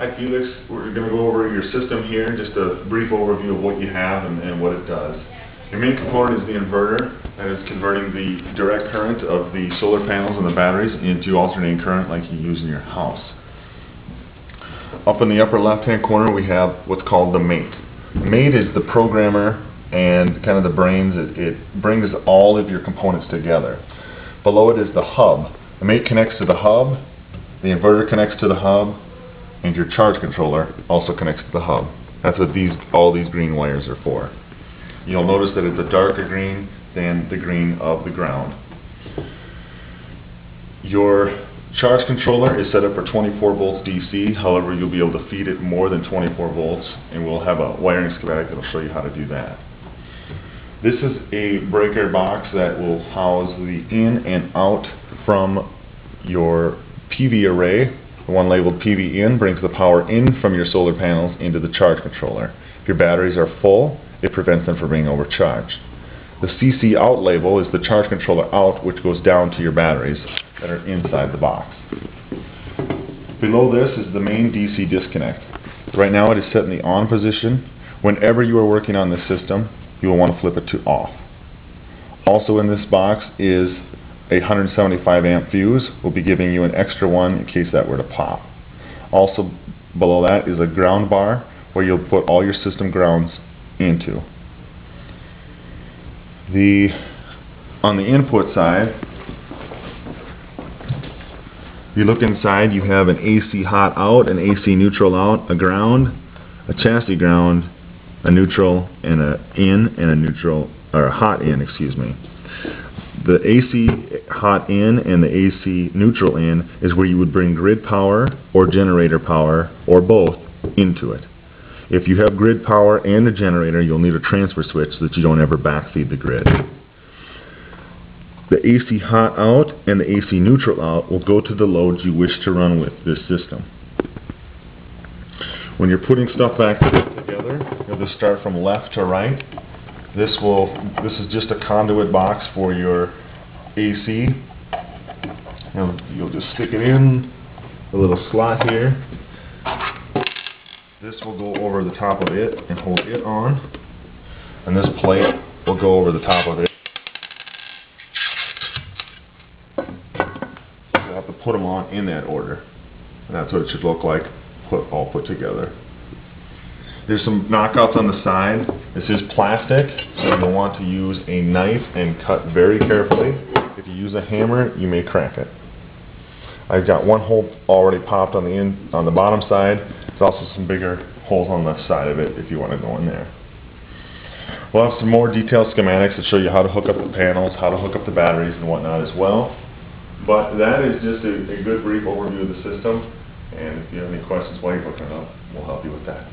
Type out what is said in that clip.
Hi Felix, we're going to go over your system here, just a brief overview of what you have and what it does. Your main component is the inverter that is converting the direct current of the solar panels and the batteries into alternating current like you use in your house. Up in the upper left hand corner we have what's called the mate. Mate is the programmer and kind of the brains. It brings all of your components together. Below it is the hub. The mate connects to the hub, the inverter connects to the hub, and your charge controller also connects to the hub. That's what all these green wires are for. You'll notice that it's a darker green than the green of the ground. Your charge controller is set up for 24 volts DC, however you'll be able to feed it more than 24 volts, and we'll have a wiring schematic that will show you how to do that. This is a breaker box that will house the in and out from your PV array. The one labeled PV in brings the power in from your solar panels into the charge controller. If your batteries are full, it prevents them from being overcharged. The CC out label is the charge controller out, which goes down to your batteries that are inside the box. Below this is the main DC disconnect. Right now it is set in the on position. Whenever you are working on this system, you will want to flip it to off. Also in this box is a 175 amp fuse. We'll be giving you an extra one in case that were to pop. Also below that is a ground bar where you'll put all your system grounds into. On the input side, if you look inside, you have an AC hot out, an AC neutral out, a ground, a chassis ground, a neutral, and a in, and a neutral, or a hot in, excuse me. The AC hot in and the AC neutral in is where you would bring grid power or generator power or both into it. If you have grid power and a generator, you'll need a transfer switch so that you don't ever backfeed the grid. The AC hot out and the AC neutral out will go to the loads you wish to run with this system. When you're putting stuff back together, you'll just start from left to right. This is just a conduit box for your AC. You'll just stick it in a little slot here. This will go over the top of it and hold it on, and this plate will go over the top of it. You'll have to put them on in that order, and that's what it should look like all put together. There's some knockouts on the side. This is plastic, so you'll want to use a knife and cut very carefully. If you use a hammer, you may crack it. I've got one hole already popped on the bottom side. There's also some bigger holes on the side of it if you want to go in there. We'll have some more detailed schematics to show you how to hook up the panels, how to hook up the batteries and whatnot as well. But that is just a good brief overview of the system. And if you have any questions while you're hooking it up, we'll help you with that.